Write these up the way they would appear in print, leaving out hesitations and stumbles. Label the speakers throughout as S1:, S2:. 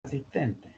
S1: asistente.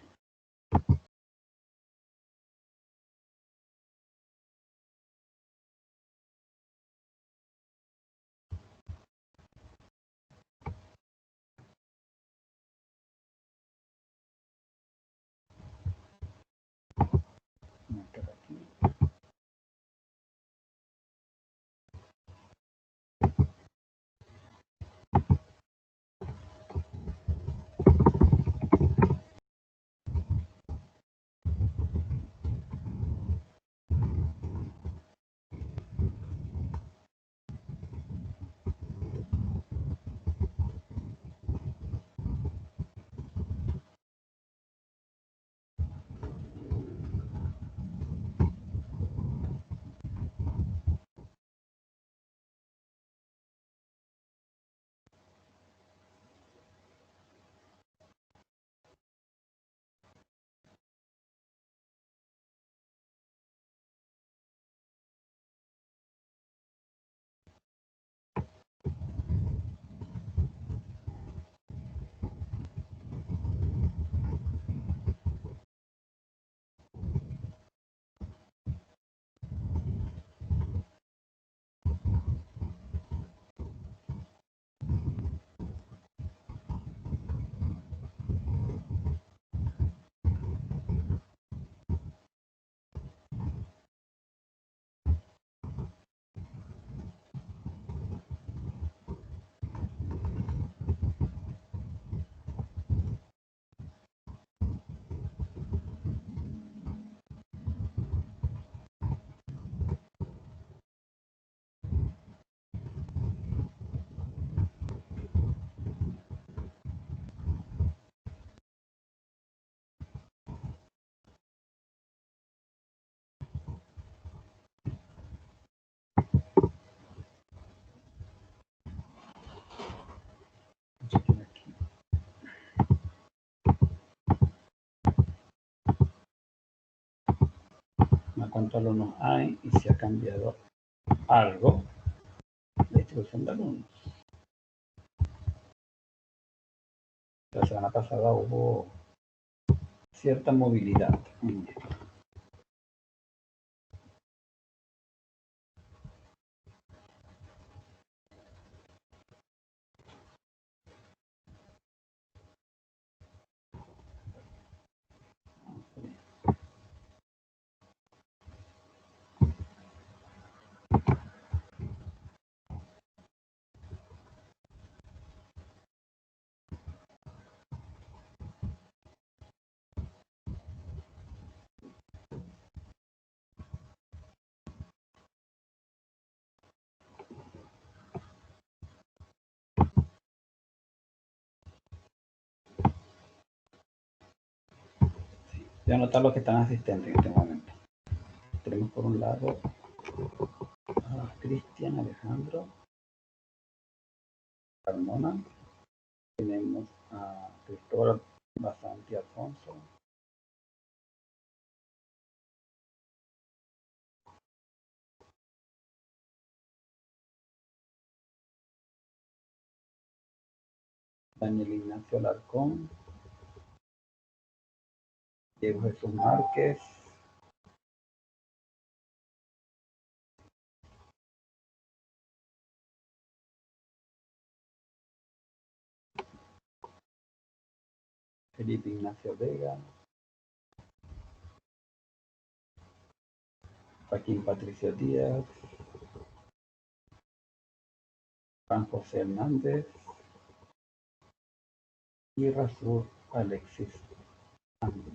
S1: ¿Cuántos alumnos hay y si ha cambiado algo la distribución de alumnos? La semana pasada hubo cierta movilidad en esto. Voy a anotar los que están asistentes en este momento. Tenemos por un lado a Cristian, Alejandro, Carmona. Tenemos a Cristóbal, Basante, Alfonso. Daniel Ignacio Alarcón. Diego Jesús Márquez. Felipe Ignacio Vega. Joaquín Patricio Díaz. Juan José Hernández. Y Rasul Alexis Andy.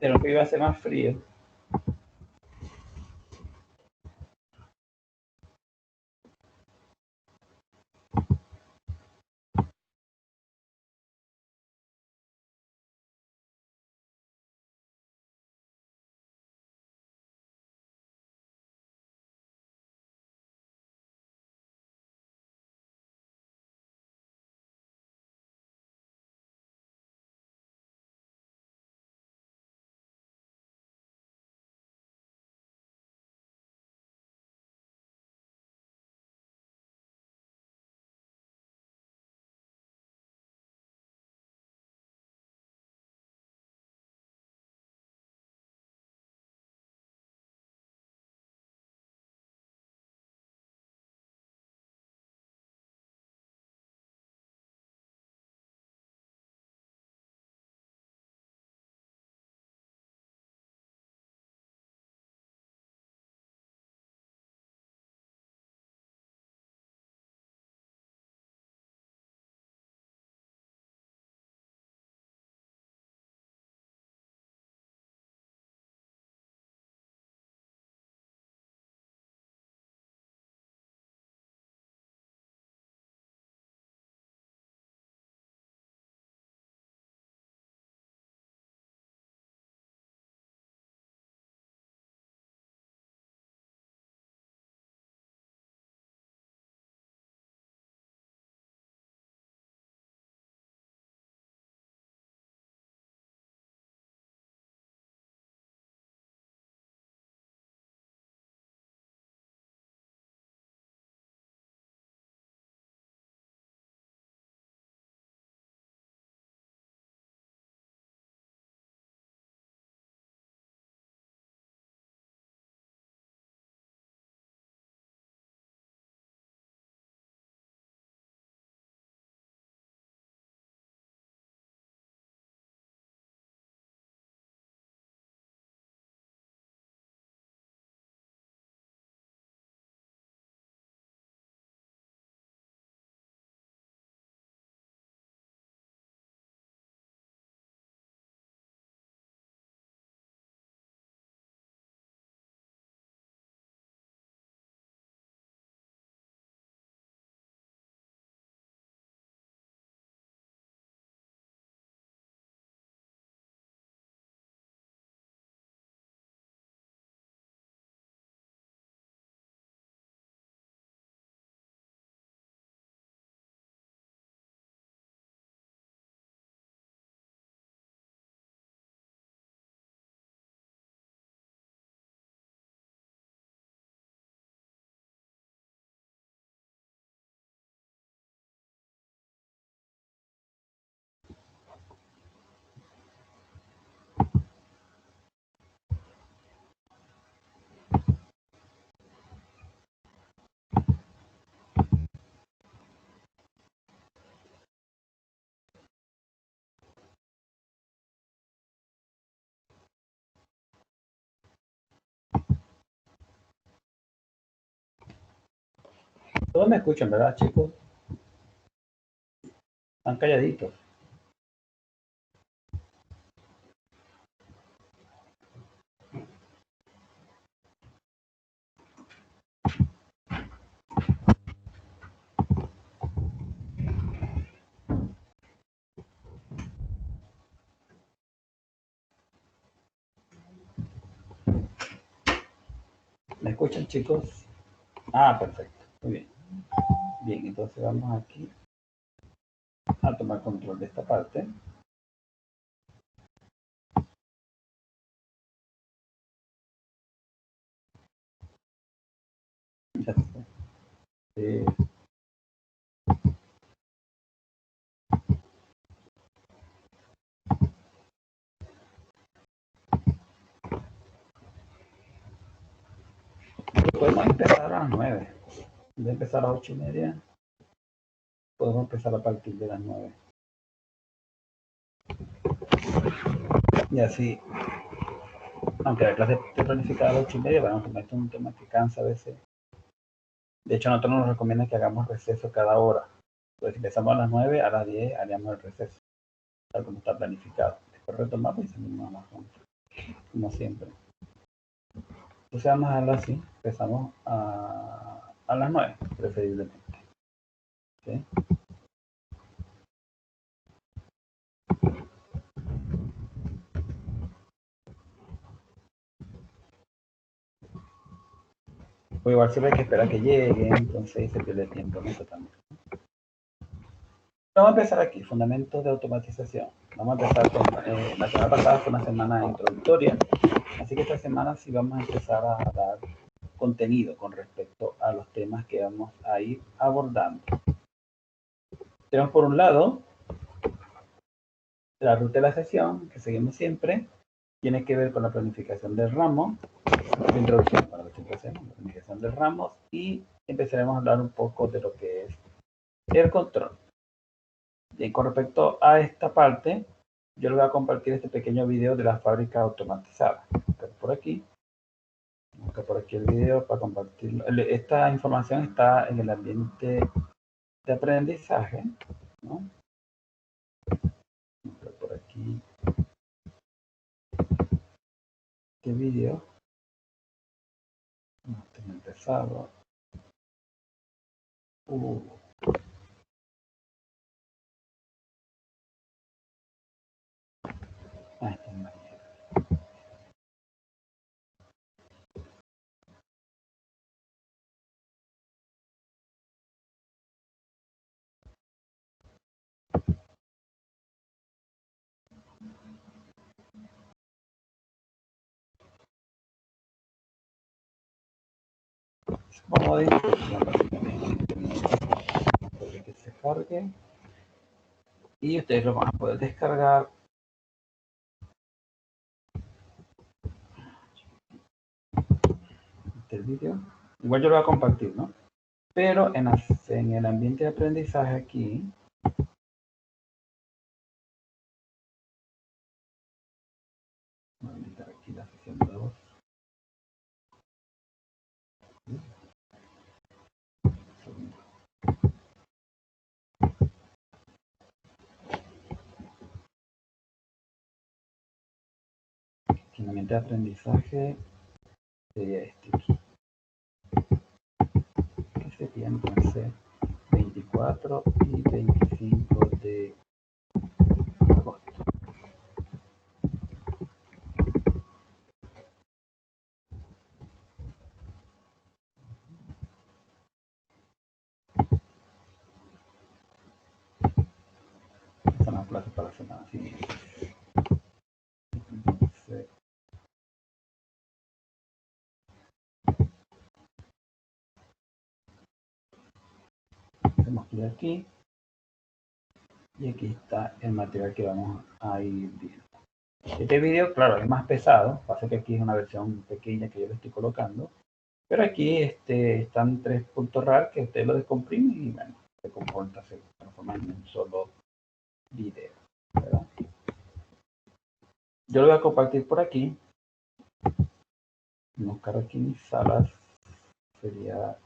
S1: Pero que iba a ser más frío. Todos me escuchan, ¿verdad, chicos? Están calladitos. ¿Me escuchan, chicos? Ah, perfecto. Muy bien. Bien, entonces vamos aquí a tomar control de esta parte. Ya está. Podemos empezar a las 9. De empezar a las 8:30, podemos empezar a partir de las 9. Y así, aunque la clase esté planificada a las 8:30, bueno, como este es un tema que cansa a veces. De hecho, nosotros nos recomiendan que hagamos receso cada hora. Entonces, si empezamos a las 9, a las 10 haríamos el receso, tal como está planificado. Después retomamos y salimos a las 11. como siempre. Entonces vamos a darlo así. Empezamos a las 9, preferiblemente. ¿Sí? O igual siempre hay que esperar que llegue, entonces se pierde tiempo en eso también. Vamos a empezar aquí, fundamentos de automatización. Vamos a empezar con, la semana pasada fue una semana introductoria, así que esta semana sí vamos a empezar a dar contenido con respecto a los temas que vamos a ir abordando. Tenemos por un lado la ruta de la sesión, que seguimos siempre, tiene que ver con la planificación del ramo, la introducción para la planificación del ramo, y empezaremos a hablar un poco de lo que es el control. Y con respecto a esta parte, yo les voy a compartir este pequeño video de la fábrica automatizada. Por aquí. Busca por aquí el video para compartirlo. Esta información está en el ambiente de aprendizaje, ¿no? Por aquí este video. No tengo empezado. Ahí está. Como que se cargue. Y ustedes lo van a poder descargar el vídeo. Igual yo lo voy a compartir, ¿no? Pero en el ambiente de aprendizaje aquí, voy a editar aquí la sesión 2. En el ambiente de aprendizaje sería este aquí. Que sería entonces 24 y 25 de agosto. Son las clases para la semana siguiente. Entonces, hacemos clic aquí. Y aquí está el material que vamos a ir viendo. Este video, claro, es más pesado. Pasa que aquí es una versión pequeña que yo le estoy colocando. Pero aquí están 3 puntos RAR que usted lo descomprime y bueno, se transforma en un solo video, ¿verdad? Yo lo voy a compartir por aquí. Buscar aquí mis salas sería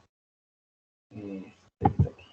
S1: este aquí.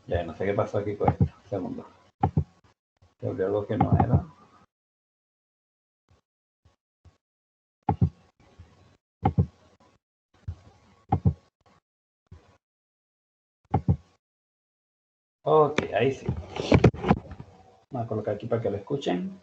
S1: Ya no sé qué pasó aquí con esto. Segundo. Se abrió algo que no era. Ok, ahí sí. Voy a colocar aquí para que lo escuchen.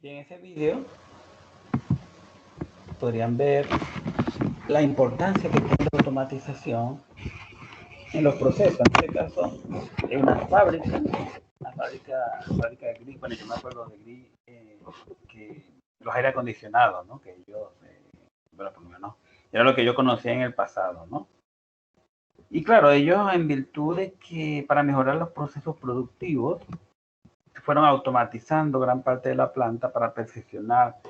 S1: Y en ese video podrían ver la importancia que tiene la automatización en los procesos. En este caso, es una fábrica de gris, bueno, yo me acuerdo de gris, que los aire acondicionados, ¿no? Que ellos, bueno, por lo menos, era lo que yo conocía en el pasado, ¿no? Y claro, ellos en virtud de que para mejorar los procesos productivos, fueron automatizando gran parte de la planta para perfeccionar,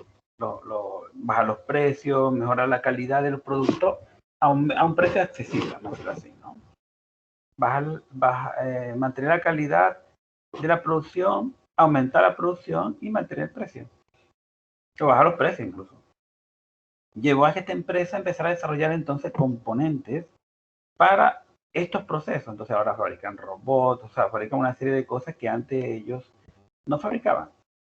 S1: bajar los precios, mejorar la calidad del producto a un precio accesible, vamos a decirlo así, ¿no? Mantener la calidad de la producción, aumentar la producción y mantener el precio, o bajar los precios incluso. Llevó a que esta empresa empezara a desarrollar entonces componentes para estos procesos. Entonces ahora fabrican robots, o sea, fabrican una serie de cosas que antes ellos no fabricaban,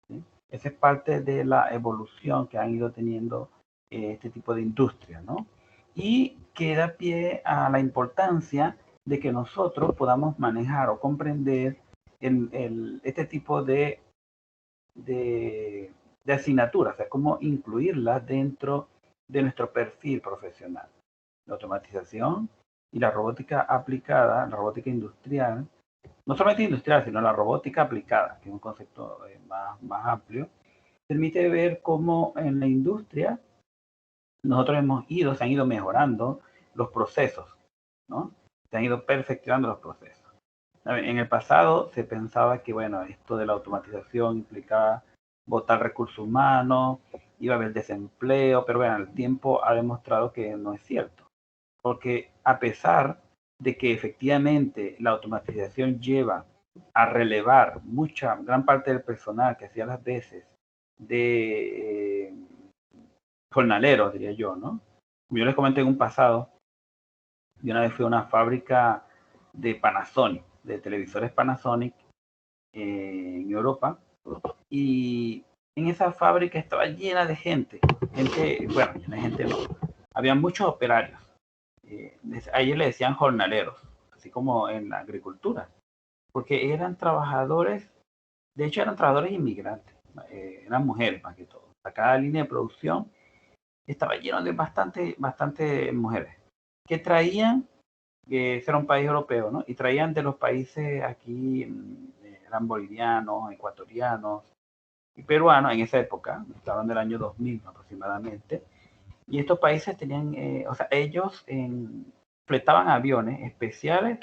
S1: ¿sí? Esa es parte de la evolución que han ido teniendo este tipo de industria, ¿no? Y que da pie a la importancia de que nosotros podamos manejar o comprender este tipo de asignaturas, o sea, cómo incluirlas dentro de nuestro perfil profesional. La automatización y la robótica aplicada, la robótica industrial, no solamente industrial, sino la robótica aplicada, que es un concepto más amplio, permite ver cómo en la industria nosotros se han ido mejorando los procesos, ¿no? Se han ido perfeccionando los procesos. En el pasado se pensaba que, bueno, esto de la automatización implicaba botar recursos humanos, iba a haber desempleo, pero bueno, el tiempo ha demostrado que no es cierto. Porque a pesar de que efectivamente la automatización lleva a relevar gran parte del personal que hacía las veces de jornaleros, diría yo, ¿no? Como yo les comenté en un pasado, yo una vez fui a una fábrica de Panasonic, de televisores Panasonic en Europa, y en esa fábrica estaba llena de gente, bueno, llena de gente no, había muchos operarios, a ellos le decían jornaleros, así como en la agricultura, porque eran trabajadores, de hecho eran trabajadores inmigrantes, eran mujeres más que todo. A cada línea de producción estaba lleno de bastante mujeres que traían, ese era un país europeo, ¿no? Y traían de los países aquí, eran bolivianos, ecuatorianos y peruanos en esa época, estaban del año 2000 aproximadamente, y estos países tenían, o sea, ellos fletaban aviones especiales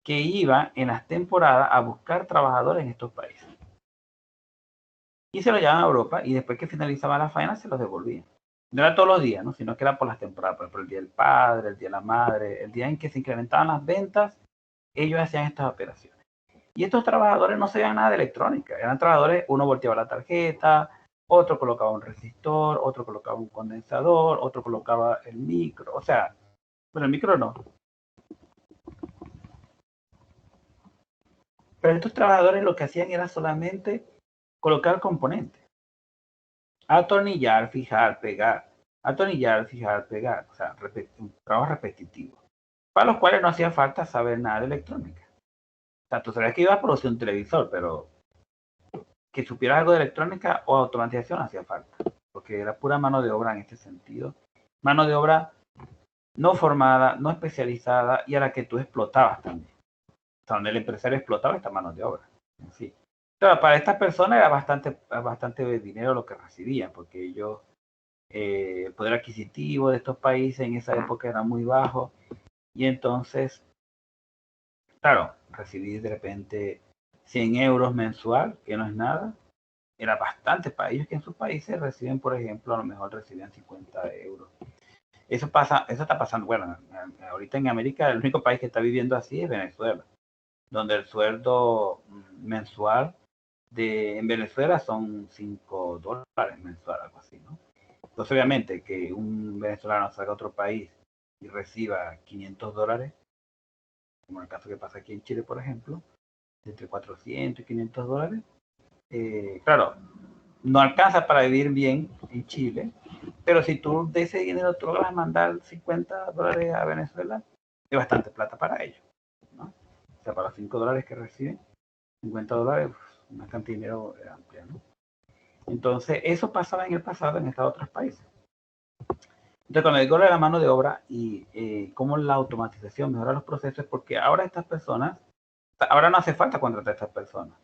S1: que iban en las temporadas a buscar trabajadores en estos países. Y se los llevaban a Europa y después que finalizaba la faena se los devolvían. No era todos los días, ¿no? Sino que era por las temporadas, por ejemplo, el Día del Padre, el Día de la Madre, el día en que se incrementaban las ventas, ellos hacían estas operaciones. Y estos trabajadores no sabían nada de electrónica, eran trabajadores, uno volteaba la tarjeta, otro colocaba un resistor, otro colocaba un condensador, otro colocaba el micro, o sea, bueno, el micro no. Pero estos trabajadores lo que hacían era solamente colocar componentes, atornillar, fijar, pegar, atornillar, fijar, pegar, o sea, un trabajo repetitivo, para los cuales no hacía falta saber nada de electrónica. O sea, tú sabías que ibas a producir un televisor, pero que supieras algo de electrónica o automatización hacía falta, porque era pura mano de obra en este sentido. Mano de obra no formada, no especializada y a la que tú explotabas también. O sea, donde el empresario explotaba esta mano de obra. Sí. Claro, para estas personas era bastante dinero lo que recibían, porque ellos, el poder adquisitivo de estos países en esa época era muy bajo. Y entonces, claro, recibir de repente 100 euros mensual, que no es nada, era bastante para ellos, que en sus países reciben, por ejemplo, a lo mejor reciben 50 euros. Eso está pasando, bueno, ahorita en América el único país que está viviendo así es Venezuela, donde el sueldo mensual en Venezuela son $5 mensual, algo así, ¿no? Entonces, obviamente, que un venezolano salga a otro país y reciba $500, como en el caso que pasa aquí en Chile, por ejemplo, entre 400 y $500, claro, no alcanza para vivir bien en Chile, pero si tú de ese dinero tú logras mandar $50 a Venezuela, es bastante plata para ellos, ¿no? O sea, para $5 que reciben, $50, una cantidad de dinero amplia, ¿no? Entonces, eso pasaba en el pasado en estos otros países. Entonces, cuando digo de la mano de obra y cómo la automatización mejora los procesos, porque ahora estas personas, ahora no hace falta contratar a estas personas,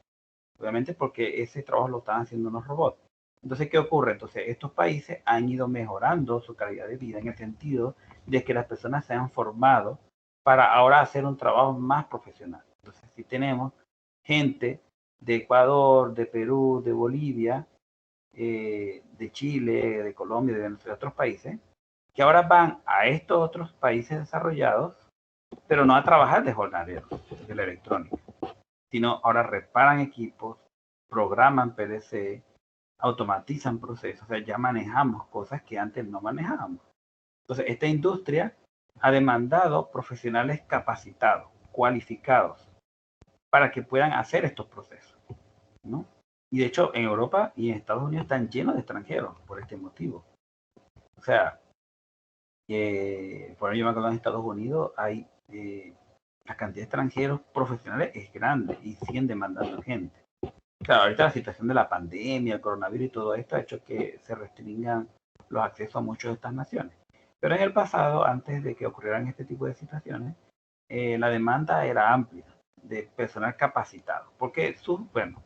S1: obviamente porque ese trabajo lo están haciendo unos robots. Entonces, ¿qué ocurre? Entonces, estos países han ido mejorando su calidad de vida en el sentido de que las personas se han formado para ahora hacer un trabajo más profesional. Entonces, si tenemos gente de Ecuador, de Perú, de Bolivia, de Chile, de Colombia, de Venezuela, de otros países, que ahora van a estos otros países desarrollados, pero no a trabajar de jornaleros de la electrónica, sino ahora reparan equipos, programan PLC, automatizan procesos, o sea, ya manejamos cosas que antes no manejábamos. Entonces, esta industria ha demandado profesionales capacitados, cualificados, para que puedan hacer estos procesos, ¿no? Y de hecho, en Europa y en Estados Unidos están llenos de extranjeros por este motivo. O sea, por ello me acuerdo en Estados Unidos hay la cantidad de extranjeros profesionales es grande y siguen demandando gente. Claro, ahorita la situación de la pandemia, el coronavirus y todo esto ha hecho que se restringan los accesos a muchas de estas naciones. Pero en el pasado, antes de que ocurrieran este tipo de situaciones, la demanda era amplia de personal capacitado. Porque, bueno,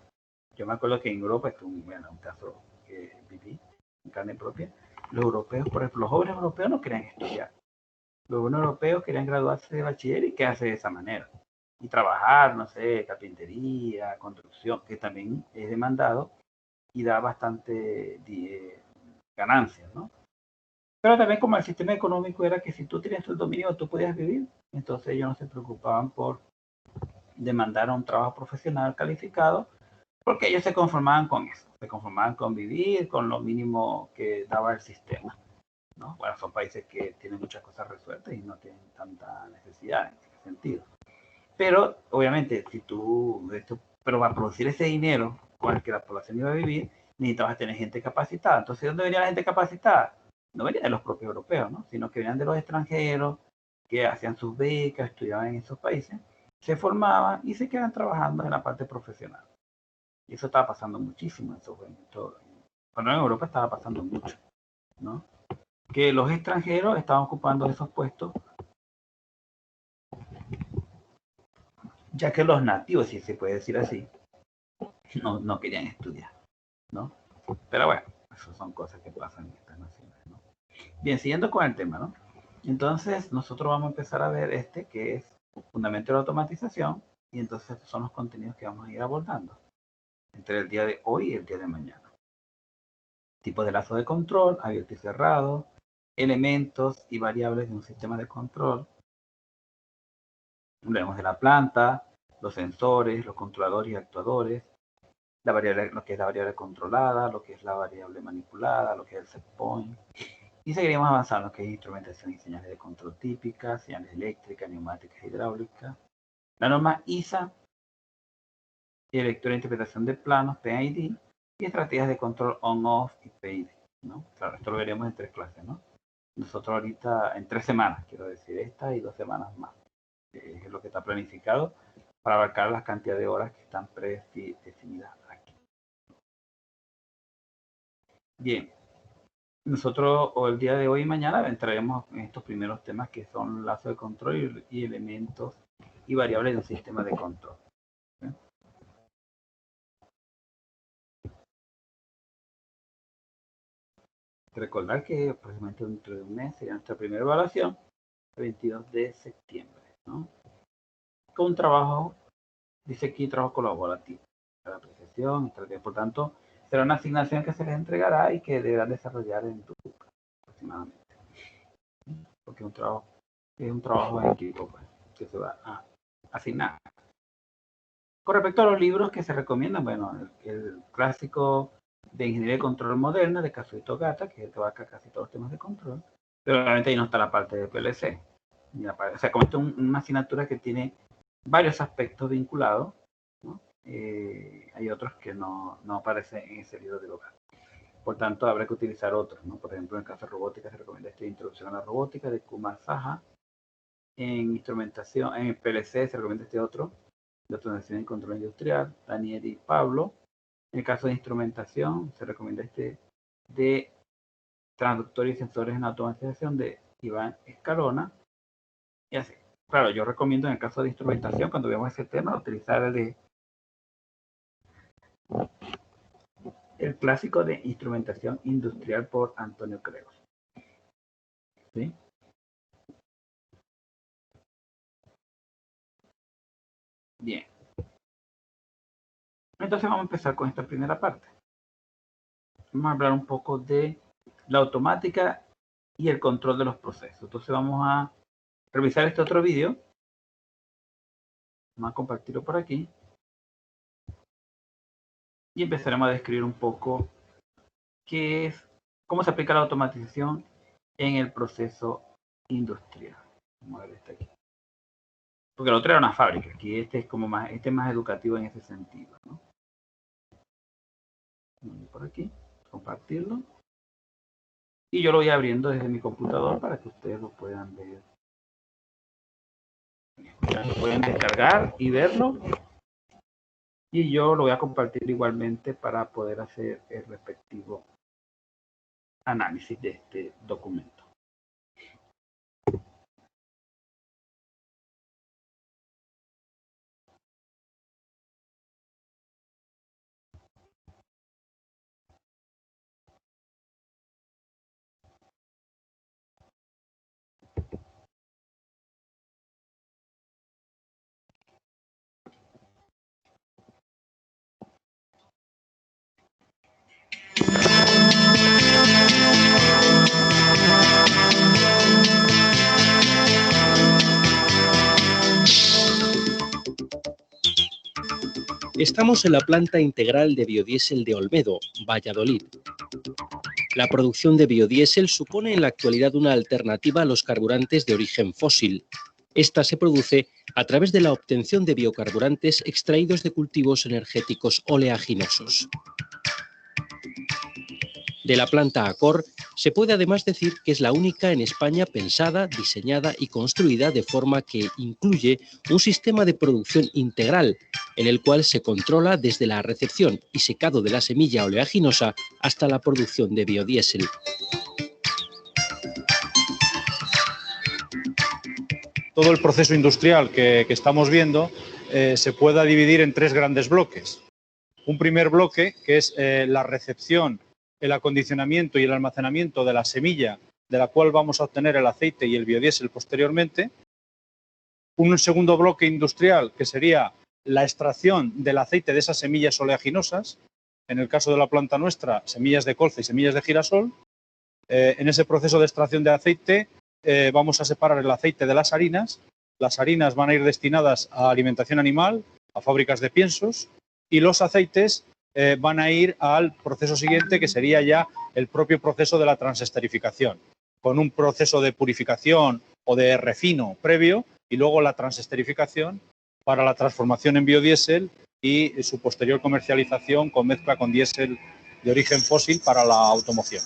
S1: yo me acuerdo que en Europa, esto es un caso que viví en carne propia, los europeos, por ejemplo, los jóvenes europeos no querían estudiar. Los jóvenes europeos querían graduarse de bachiller y quedarse de esa manera. Y trabajar, no sé, carpintería, construcción, que también es demandado y da bastante ganancias, ¿no? Pero también como el sistema económico era que si tú tenías el dominio tú podías vivir, entonces ellos no se preocupaban por demandar un trabajo profesional calificado, porque ellos se conformaban con eso, se conformaban con vivir, con lo mínimo que daba el sistema, ¿no? Bueno, son países que tienen muchas cosas resueltas y no tienen tanta necesidad en ese sentido. Pero, obviamente, pero para producir ese dinero con el que la población iba a vivir, necesitabas tener gente capacitada. Entonces, ¿de dónde venía la gente capacitada? No venía de los propios europeos, ¿no? Sino que venían de los extranjeros que hacían sus becas, estudiaban en esos países, se formaban y se quedan trabajando en la parte profesional. Y eso estaba pasando muchísimo en esos momentos. Cuando en Europa estaba pasando mucho, ¿no? Que los extranjeros estaban ocupando esos puestos, ya que los nativos, si se puede decir así, no querían estudiar, ¿no? Pero bueno, eso son cosas que pasan en estas naciones, ¿no? Bien, siguiendo con el tema, ¿no? Entonces, nosotros vamos a empezar a ver que es fundamento de la automatización, y entonces estos son los contenidos que vamos a ir abordando entre el día de hoy y el día de mañana. Tipos de lazo de control, abierto y cerrado, elementos y variables de un sistema de control. Hablemos de la planta, los sensores, los controladores y actuadores, la variable, lo que es la variable controlada, lo que es la variable manipulada, lo que es el set point. Y seguiremos avanzando en lo que es instrumentación y señales de control típicas, señales eléctricas, neumáticas, hidráulicas. La norma ISA, y lectura e interpretación de planos, PID, y estrategias de control on-off y PID, ¿no? Claro, esto lo veremos en 3 clases, ¿no? Nosotros ahorita, en 3 semanas, quiero decir, esta y 2 semanas más, es lo que está planificado para abarcar la cantidad de horas que están predefinidas aquí. Bien, nosotros o el día de hoy y mañana entraremos en estos primeros temas que son lazos de control y elementos y variables de un sistema de control. ¿Sí? Recordar que aproximadamente dentro de un mes sería nuestra primera evaluación, el 22 de septiembre, ¿no? Con un trabajo, dice aquí, trabajo colaborativo, la apreciación, estrategia. Por tanto, será una asignación que se les entregará y que deberán desarrollar en grupo aproximadamente. Porque es un trabajo en equipo, pues, que se va a asignar. Con respecto a los libros que se recomiendan, bueno, el clásico de Ingeniería de Control Moderna de Kazuhito Gata, que es el que abarca casi todos los temas de control, pero obviamente ahí no está la parte de PLC. O sea, como esto es una asignatura que tiene varios aspectos vinculados, ¿no? Hay otros que no aparecen en ese libro de Gata. Por tanto, habrá que utilizar otros, ¿no? Por ejemplo, en el caso de robótica se recomienda esta Introducción a la Robótica de Kumar Saha. En instrumentación, en PLC se recomienda este otro, de automatización y control industrial, Daniel y Pablo. En el caso de instrumentación, se recomienda este de transductores y sensores en automatización de Iván Escalona. Y así. Claro, yo recomiendo en el caso de instrumentación, cuando veamos ese tema, utilizar el clásico de instrumentación industrial por Antonio Creus. ¿Sí? Bien. Entonces vamos a empezar con esta primera parte. Vamos a hablar un poco de la automática y el control de los procesos. Entonces vamos a revisar este otro vídeo. Vamos a compartirlo por aquí. Y empezaremos a describir un poco qué es, cómo se aplica la automatización en el proceso industrial. Vamos a ver este aquí. Porque el otro era una fábrica. Aquí este es como más, este es más educativo en ese sentido, ¿no? Por aquí, compartirlo. Y yo lo voy abriendo desde mi computador para que ustedes lo puedan ver. Ya lo pueden descargar y verlo. Y yo lo voy a compartir igualmente para poder hacer el respectivo análisis de este documento.
S2: Estamos en la planta integral de biodiesel de Olmedo, Valladolid. La producción de biodiesel supone en la actualidad una alternativa a los carburantes de origen fósil. Esta se produce a través de la obtención de biocarburantes extraídos de cultivos energéticos oleaginosos. De la planta Acor se puede además decir que es la única en España pensada, diseñada y construida de forma que incluye un sistema de producción integral en el cual se controla desde la recepción y secado de la semilla oleaginosa hasta la producción de biodiesel.
S3: Todo el proceso industrial que estamos viendo se puede dividir en tres grandes bloques. Un primer bloque que es la recepción, el acondicionamiento y el almacenamiento de la semilla de la cual vamos a obtener el aceite y el biodiesel posteriormente. Un segundo bloque industrial que sería la extracción del aceite de esas semillas oleaginosas, en el caso de la planta nuestra, semillas de colza y semillas de girasol. En ese proceso de extracción de aceite vamos a separar el aceite de las harinas. Las harinas van a ir destinadas a alimentación animal, a fábricas de piensos, y los aceites van a ir al proceso siguiente, que sería ya el propio proceso de la transesterificación, con un proceso de purificación o de refino previo y luego la transesterificación para la transformación en biodiesel y su posterior comercialización con mezcla con diésel de origen fósil para la automoción.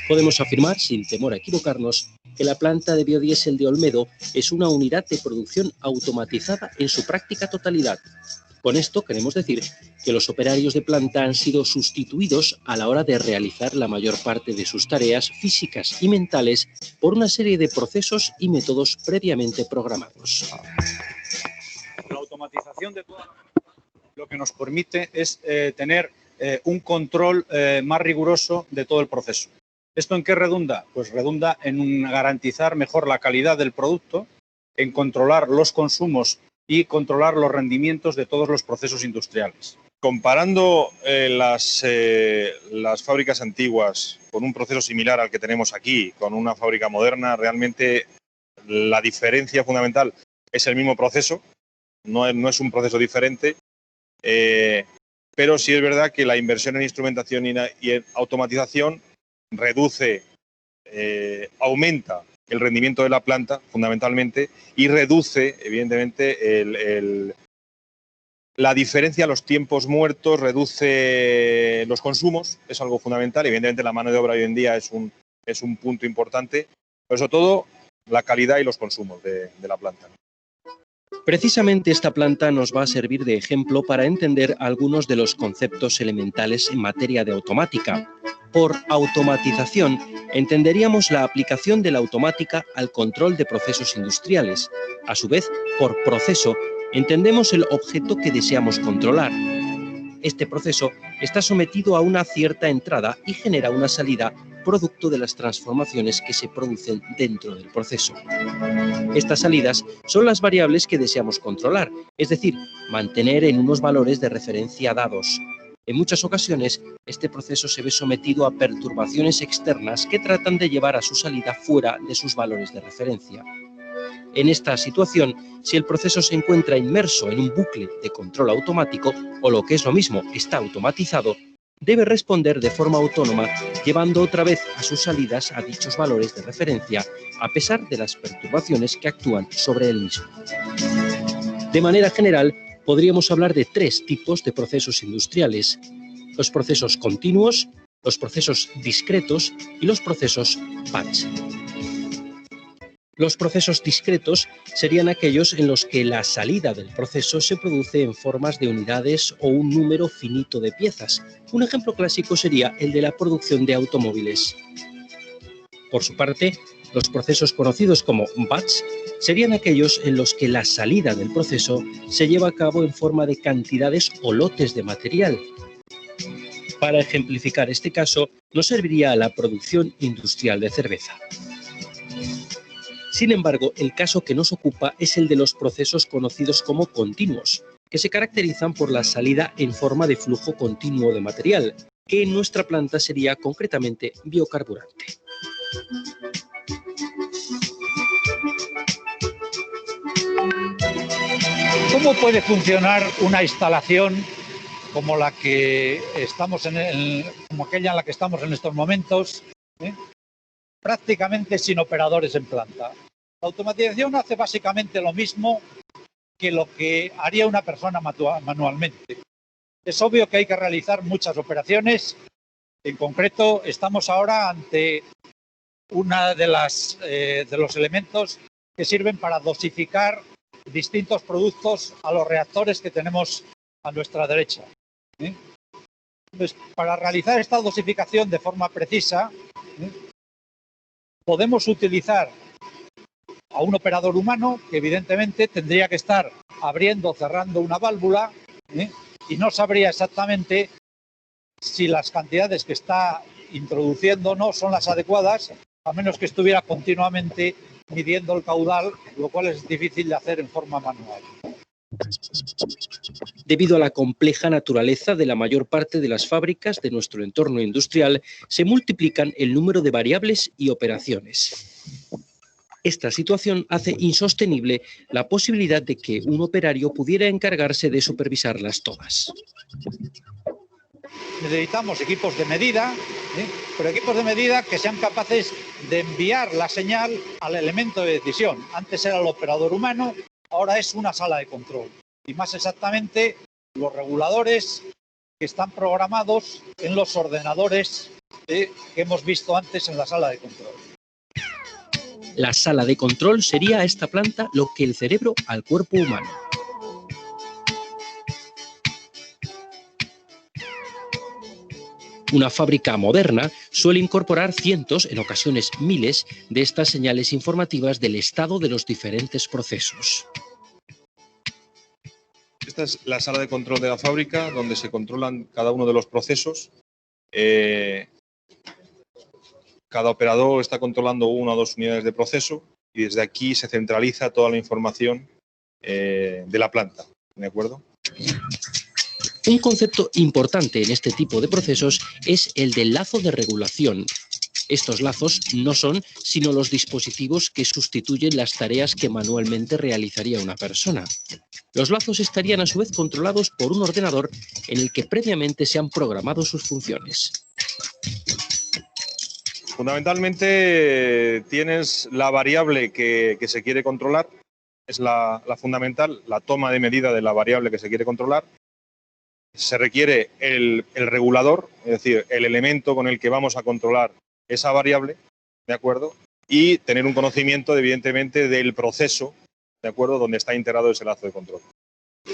S2: Podemos afirmar, sin temor a equivocarnos, que la planta de biodiesel de Olmedo es una unidad de producción automatizada en su práctica totalidad. Con esto queremos decir que los operarios de planta han sido sustituidos a la hora de realizar la mayor parte de sus tareas físicas y mentales por una serie de procesos y métodos previamente programados.
S3: La automatización de todo lo que nos permite es tener un control más riguroso de todo el proceso. ¿Esto en qué redunda? Pues redunda en garantizar mejor la calidad del producto, en controlar los consumos y controlar los rendimientos de todos los procesos industriales.
S4: Comparando las fábricas antiguas con un proceso similar al que tenemos aquí, con una fábrica moderna, realmente la diferencia fundamental es el mismo proceso, no es un proceso diferente, pero sí es verdad que la inversión en instrumentación y en automatización reduce, aumenta el rendimiento de la planta, fundamentalmente, y reduce, evidentemente, la diferencia, los tiempos muertos, reduce los consumos, es algo fundamental. Evidentemente, la mano de obra hoy en día es un punto importante, pero sobre todo la calidad y los consumos de la planta.
S2: Precisamente esta planta nos va a servir de ejemplo para entender algunos de los conceptos elementales en materia de automática. Por automatización entenderíamos la aplicación de la automática al control de procesos industriales. A su vez, por proceso entendemos el objeto que deseamos controlar. Este proceso está sometido a una cierta entrada y genera una salida producto de las transformaciones que se producen dentro del proceso. Estas salidas son las variables que deseamos controlar, es decir, mantener en unos valores de referencia dados. En muchas ocasiones, este proceso se ve sometido a perturbaciones externas que tratan de llevar a su salida fuera de sus valores de referencia. En esta situación, si el proceso se encuentra inmerso en un bucle de control automático, o lo que es lo mismo, está automatizado, debe responder de forma autónoma, llevando otra vez a sus salidas a dichos valores de referencia, a pesar de las perturbaciones que actúan sobre el mismo. De manera general, podríamos hablar de tres tipos de procesos industriales: los procesos continuos, los procesos discretos y los procesos batch. Los procesos discretos serían aquellos en los que la salida del proceso se produce en formas de unidades o un número finito de piezas. Un ejemplo clásico sería el de la producción de automóviles. Por su parte, los procesos conocidos como batch serían aquellos en los que la salida del proceso se lleva a cabo en forma de cantidades o lotes de material. Para ejemplificar este caso, nos serviría la producción industrial de cerveza. Sin embargo, el caso que nos ocupa es el de los procesos conocidos como continuos, que se caracterizan por la salida en forma de flujo continuo de material, que en nuestra planta sería concretamente biocarburante.
S5: ¿Cómo puede funcionar una instalación como la que estamos como aquella en la que estamos en estos momentos, prácticamente sin operadores en planta? La automatización hace básicamente lo mismo que lo que haría una persona manualmente. Es obvio que hay que realizar muchas operaciones. En concreto, estamos ahora ante una de los elementos que sirven para dosificar distintos productos a los reactores que tenemos a nuestra derecha. Entonces, para realizar esta dosificación de forma precisa, podemos utilizar a un operador humano que evidentemente tendría que estar abriendo o cerrando una válvula y no sabría exactamente si las cantidades que está introduciendo o no son las adecuadas, a menos que estuviera continuamente midiendo el caudal, lo cual es difícil de hacer en forma manual.
S2: Debido a la compleja naturaleza de la mayor parte de las fábricas de nuestro entorno industrial, se multiplican el número de variables y operaciones. Esta situación hace insostenible la posibilidad de que un operario pudiera encargarse de supervisarlas todas.
S5: Necesitamos equipos de medida, pero equipos de medida que sean capaces de enviar la señal al elemento de decisión. Antes era el operador humano, ahora es una sala de control. Y más exactamente, los reguladores que están programados en los ordenadores que hemos visto antes en la sala de control.
S2: La sala de control sería a esta planta lo que el cerebro al cuerpo humano. Una fábrica moderna suele incorporar cientos, en ocasiones miles, de estas señales informativas del estado de los diferentes procesos.
S4: Esta es la sala de control de la fábrica, donde se controlan cada uno de los procesos. Cada operador está controlando una o dos unidades de proceso y desde aquí se centraliza toda la información de la planta. ¿De acuerdo?
S2: Un concepto importante en este tipo de procesos es el del lazo de regulación. Estos lazos no son sino los dispositivos que sustituyen las tareas que manualmente realizaría una persona. Los lazos estarían a su vez controlados por un ordenador en el que previamente se han programado sus funciones.
S4: Fundamentalmente tienes la variable que se quiere controlar, es la fundamental, la toma de medida de la variable que se quiere controlar. Se requiere el regulador, es decir, el elemento con el que vamos a controlar esa variable, ¿de acuerdo? Y tener un conocimiento, evidentemente, del proceso ¿de acuerdo?, donde está integrado ese lazo de control.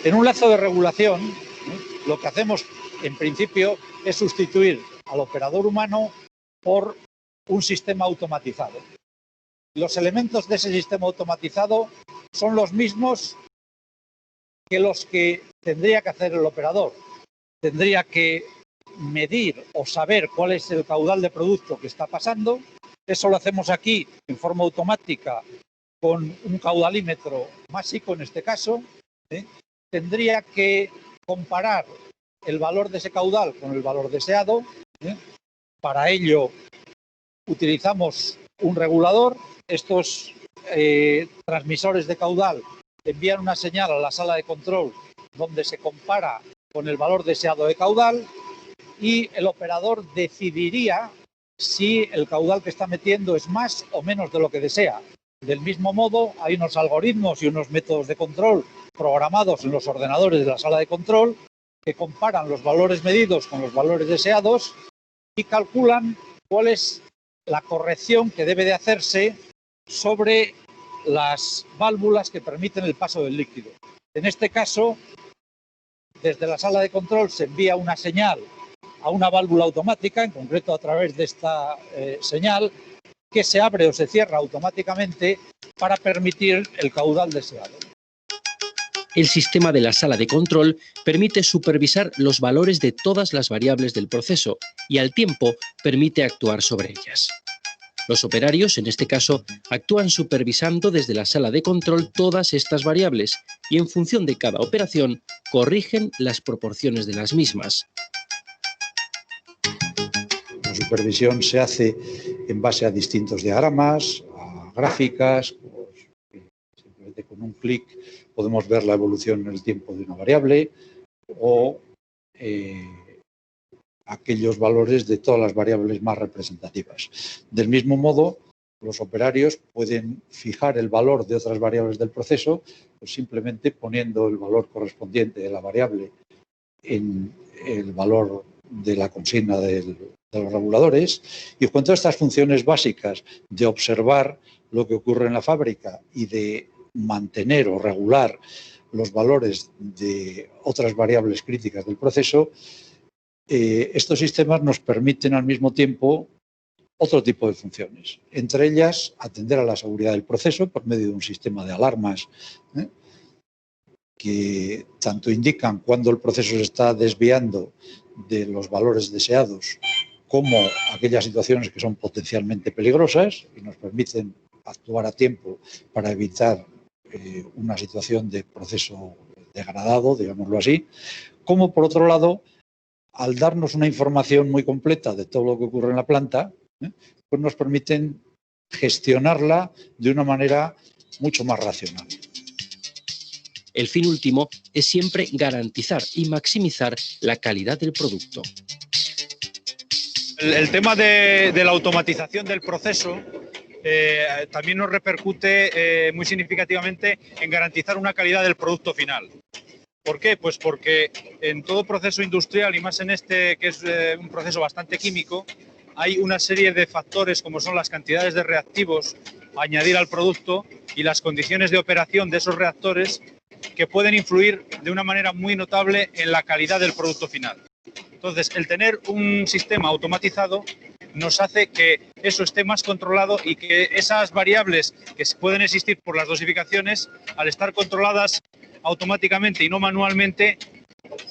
S5: En un lazo de regulación, lo que hacemos en principio es sustituir al operador humano por un sistema automatizado. Los elementos de ese sistema automatizado son los mismos que los que tendría que hacer el operador. Tendría que medir o saber cuál es el caudal de producto que está pasando. Eso lo hacemos aquí en forma automática con un caudalímetro másico en este caso. Tendría que comparar el valor de ese caudal con el valor deseado. Para ello utilizamos un regulador. Estos transmisores de caudal envían una señal a la sala de control donde se compara con el valor deseado de caudal y el operador decidiría si el caudal que está metiendo es más o menos de lo que desea. Del mismo modo, hay unos algoritmos y unos métodos de control programados en los ordenadores de la sala de control que comparan los valores medidos con los valores deseados y calculan cuál es la corrección que debe de hacerse sobre las válvulas que permiten el paso del líquido. En este caso, desde la sala de control se envía una señal a una válvula automática, en concreto a través de esta señal, que se abre o se cierra automáticamente para permitir el caudal deseado.
S2: El sistema de la sala de control permite supervisar los valores de todas las variables del proceso y al tiempo permite actuar sobre ellas. Los operarios, en este caso, actúan supervisando desde la sala de control todas estas variables y en función de cada operación corrigen las proporciones de las mismas.
S5: La supervisión se hace en base a distintos diagramas, a gráficas. Simplemente con un clic podemos ver la evolución en el tiempo de una variable o aquellos valores de todas las variables más representativas. Del mismo modo, los operarios pueden fijar el valor de otras variables del proceso, pues simplemente poniendo el valor correspondiente de la variable en el valor de la consigna de los reguladores. Y con todas estas funciones básicas de observar lo que ocurre en la fábrica y de mantener o regular los valores de otras variables críticas del proceso, estos sistemas nos permiten al mismo tiempo otro tipo de funciones. Entre ellas, atender a la seguridad del proceso por medio de un sistema de alarmas que tanto indican cuando el proceso se está desviando de los valores deseados como aquellas situaciones que son potencialmente peligrosas y nos permiten actuar a tiempo para evitar una situación de proceso degradado, digámoslo así, como por otro lado, al darnos una información muy completa de todo lo que ocurre en la planta, pues nos permiten gestionarla de una manera mucho más racional.
S2: El fin último es siempre garantizar y maximizar la calidad del producto.
S3: El tema de la automatización del proceso también nos repercute muy significativamente en garantizar una calidad del producto final. ¿Por qué? Pues porque en todo proceso industrial, y más en este que es un proceso bastante químico, hay una serie de factores como son las cantidades de reactivos a añadir al producto y las condiciones de operación de esos reactores que pueden influir de una manera muy notable en la calidad del producto final. Entonces, el tener un sistema automatizado nos hace que eso esté más controlado y que esas variables que pueden existir por las dosificaciones, al estar controladas automáticamente y no manualmente,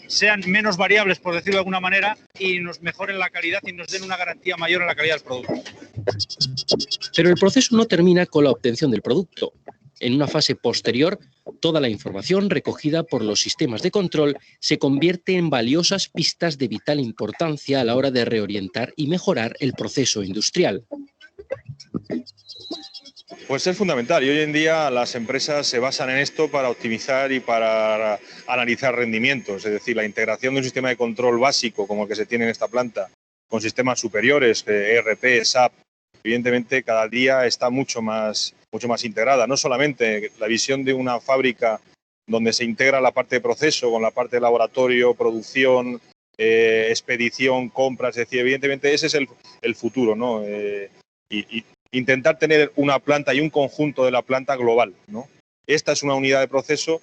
S3: sean menos variables, por decirlo de alguna manera, y nos mejoren la calidad y nos den una garantía mayor en la calidad del producto.
S2: Pero el proceso no termina con la obtención del producto. En una fase posterior, toda la información recogida por los sistemas de control se convierte en valiosas pistas de vital importancia a la hora de reorientar y mejorar el proceso industrial.
S4: Pues es fundamental y hoy en día las empresas se basan en esto para optimizar y para analizar rendimientos. Es decir, la integración de un sistema de control básico como el que se tiene en esta planta con sistemas superiores, ERP, SAP, evidentemente cada día está mucho más integrada. No solamente la visión de una fábrica donde se integra la parte de proceso con la parte de laboratorio, producción, expedición, compras. Es decir, evidentemente ese es el futuro, ¿no? Y intentar tener una planta y un conjunto de la planta global, ¿no? Esta es una unidad de proceso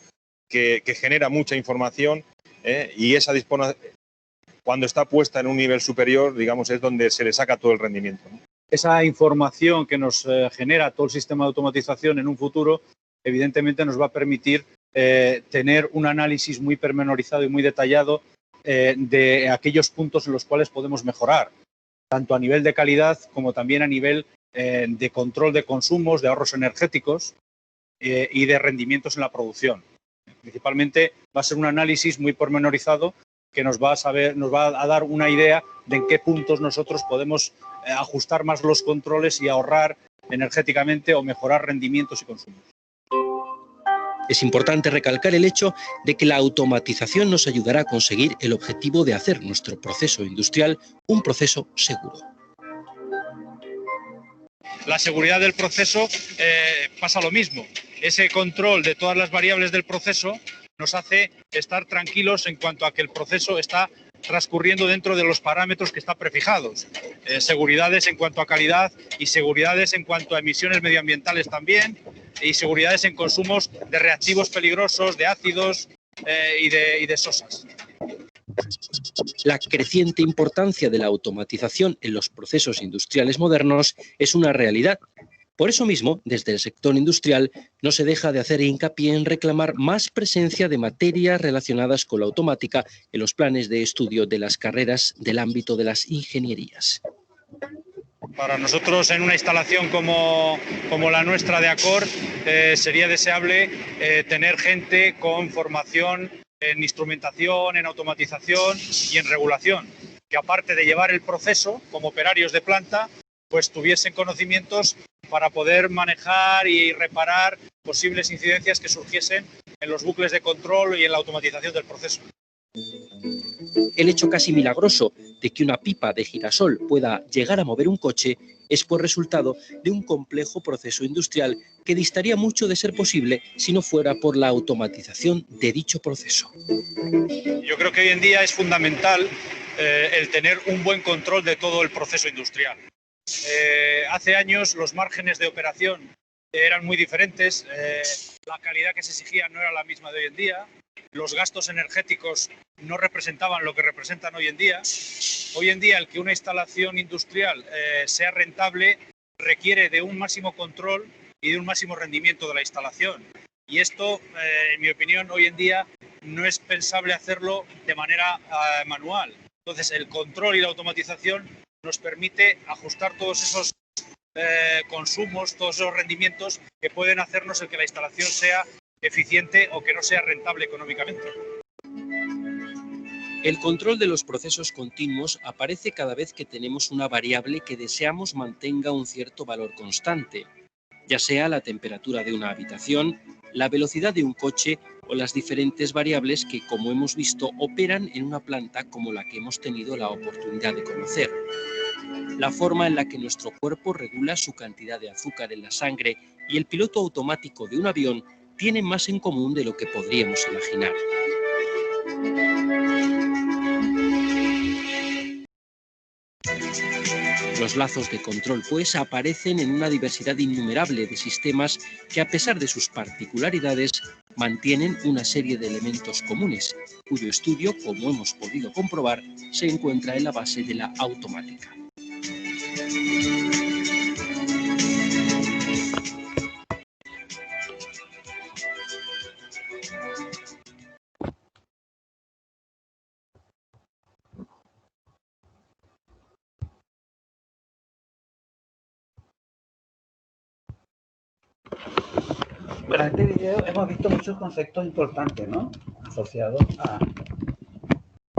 S4: que genera mucha información y esa cuando está puesta en un nivel superior, digamos, es donde se le saca todo el rendimiento, ¿no?
S3: Esa información que nos genera todo el sistema de automatización en un futuro, evidentemente nos va a permitir tener un análisis muy pormenorizado y muy detallado de aquellos puntos en los cuales podemos mejorar, tanto a nivel de calidad como también a nivel de control de consumos, de ahorros energéticos y de rendimientos en la producción. Principalmente va a ser un análisis muy pormenorizado que nos va a dar una idea de en qué puntos nosotros podemos ajustar más los controles y ahorrar energéticamente o mejorar rendimientos y consumos.
S2: Es importante recalcar el hecho de que la automatización nos ayudará a conseguir el objetivo de hacer nuestro proceso industrial un proceso seguro.
S3: La seguridad del proceso pasa lo mismo. Ese control de todas las variables del proceso nos hace estar tranquilos en cuanto a que el proceso está transcurriendo dentro de los parámetros que están prefijados. Seguridades en cuanto a calidad y seguridades en cuanto a emisiones medioambientales también, y seguridades en consumos de reactivos peligrosos, de ácidos y de sosas.
S2: La creciente importancia de la automatización en los procesos industriales modernos es una realidad. Por eso mismo, desde el sector industrial, no se deja de hacer hincapié en reclamar más presencia de materias relacionadas con la automática en los planes de estudio de las carreras del ámbito de las ingenierías.
S3: Para nosotros, en una instalación como la nuestra de Acor, sería deseable tener gente con formación en instrumentación, en automatización y en regulación, que aparte de llevar el proceso como operarios de planta, pues tuviesen conocimientos para poder manejar y reparar posibles incidencias que surgiesen en los bucles de control y en la automatización del proceso.
S2: El hecho casi milagroso de que una pipa de girasol pueda llegar a mover un coche es por resultado de un complejo proceso industrial que distaría mucho de ser posible si no fuera por la automatización de dicho proceso.
S3: Yo creo que hoy en día es fundamental el tener un buen control de todo el proceso industrial. Hace años los márgenes de operación eran muy diferentes, la calidad que se exigía no era la misma de hoy en día, los gastos energéticos no representaban lo que representan hoy en día. Hoy en día el que una instalación industrial sea rentable requiere de un máximo control y de un máximo rendimiento de la instalación. Y esto, en mi opinión, hoy en día no es pensable hacerlo de manera manual. Entonces, el control y la automatización nos permite ajustar todos esos consumos, todos esos rendimientos que pueden hacernos el que la instalación sea eficiente o que no sea rentable económicamente.
S2: El control de los procesos continuos aparece cada vez que tenemos una variable que deseamos mantenga un cierto valor constante, ya sea la temperatura de una habitación, la velocidad de un coche o las diferentes variables que, como hemos visto, operan en una planta como la que hemos tenido la oportunidad de conocer. La forma en la que nuestro cuerpo regula su cantidad de azúcar en la sangre y el piloto automático de un avión tienen más en común de lo que podríamos imaginar. Los lazos de control, pues, aparecen en una diversidad innumerable de sistemas que, a pesar de sus particularidades, mantienen una serie de elementos comunes, cuyo estudio, como hemos podido comprobar, se encuentra en la base de la automática.
S1: Bueno, en este video hemos visto muchos conceptos importantes, ¿no? Asociados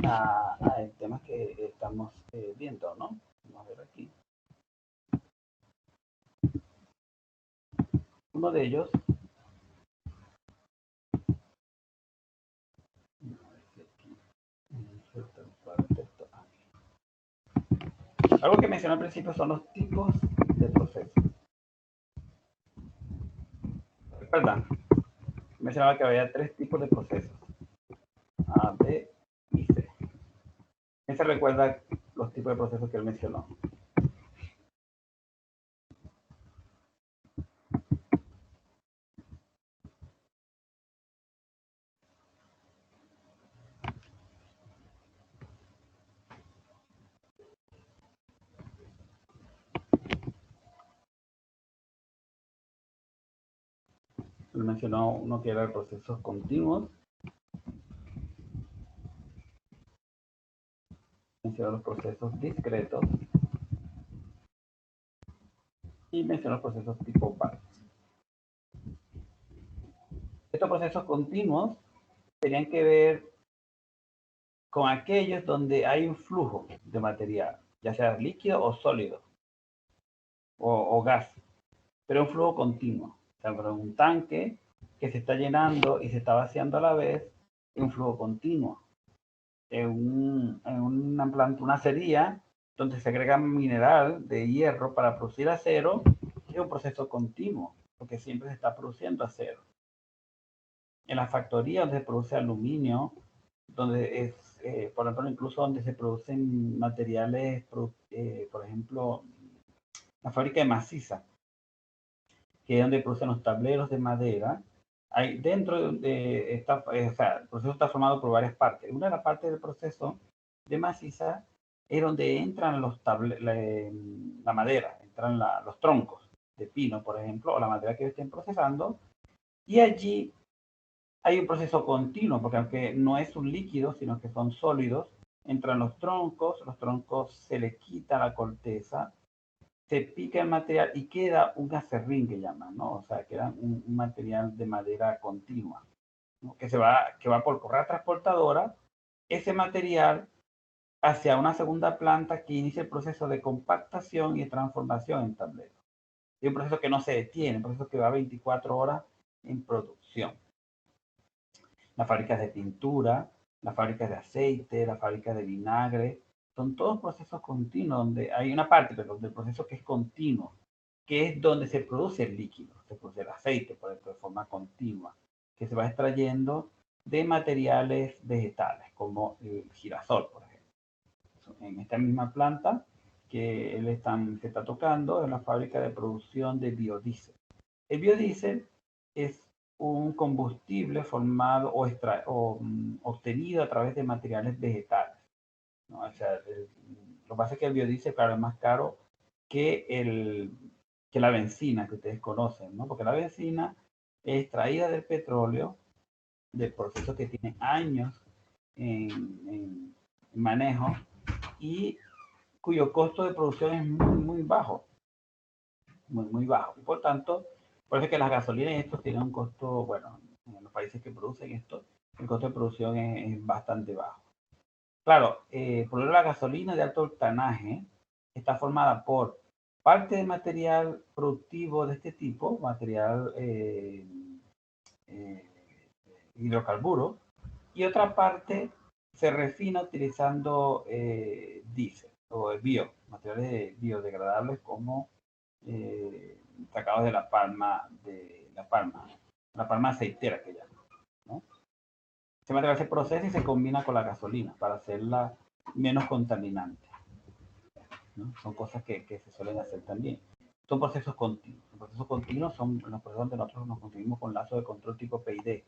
S1: al tema que estamos viendo, ¿no? Vamos a ver aquí. Uno de ellos algo que mencioné al principio son los tipos de procesos. Recuerdan, mencionaba que había 3 tipos de procesos: A, B y C. ¿Quién se recuerda los tipos de procesos que él mencionó? Él mencionó uno que era procesos continuos. Mencionó los procesos discretos. Y mencionó los procesos tipo batch. Estos procesos continuos tenían que ver con aquellos donde hay un flujo de material, ya sea líquido o sólido, o gas, pero un flujo continuo. O sea, un tanque que se está llenando y se está vaciando a la vez, es un flujo continuo. En una planta, una acería, donde se agrega mineral de hierro para producir acero, es un proceso continuo, porque siempre se está produciendo acero. En la factoría donde se produce aluminio, donde es, por ejemplo, incluso donde se producen materiales, por ejemplo, la fábrica de maciza, que es donde producen los tableros de madera. Hay dentro de esta, o sea, el proceso está formado por varias partes. Una de las partes del proceso de maciza es donde entran la madera, entran los troncos de pino, por ejemplo, o la madera que estén procesando, y allí hay un proceso continuo, porque aunque no es un líquido, sino que son sólidos, entran los troncos se le quita la corteza, se pica el material y queda un acerrín que llaman, ¿no? O sea, queda un material de madera continua, ¿no? que va por correa transportadora, ese material hacia una segunda planta que inicia el proceso de compactación y de transformación en tablero. Es un proceso que no se detiene, un proceso que va 24 horas en producción. Las fábricas de pintura, las fábricas de aceite, las fábricas de vinagre, son todos procesos continuos donde hay una parte del proceso que es continuo, que es donde se produce el líquido, se produce el aceite, por ejemplo, de forma continua, que se va extrayendo de materiales vegetales, como el girasol, por ejemplo. En esta misma planta que se está tocando, es la fábrica de producción de biodiesel. El biodiesel es un combustible formado o obtenido a través de materiales vegetales, ¿no? O sea, lo que pasa es que el biodiesel, claro, es más caro que la benzina que ustedes conocen, ¿no? Porque la benzina es extraída del petróleo, del proceso que tiene años en manejo y cuyo costo de producción es muy, muy bajo, muy bajo. Y por tanto, por eso es que las gasolinas y estos tienen un costo, bueno, en los países que producen esto, el costo de producción es bastante bajo. Claro, por ejemplo, la gasolina de alto octanaje está formada por parte de material productivo de este tipo, material hidrocarburo, y otra parte se refina utilizando diésel o materiales biodegradables como sacados de la palma aceitera que llaman, ¿no? Ese material se procesa y se combina con la gasolina para hacerla menos contaminante, ¿no? Son cosas que se suelen hacer también. Son procesos continuos. Los procesos continuos son los procesos donde nosotros nos conseguimos con lazos de control tipo PID.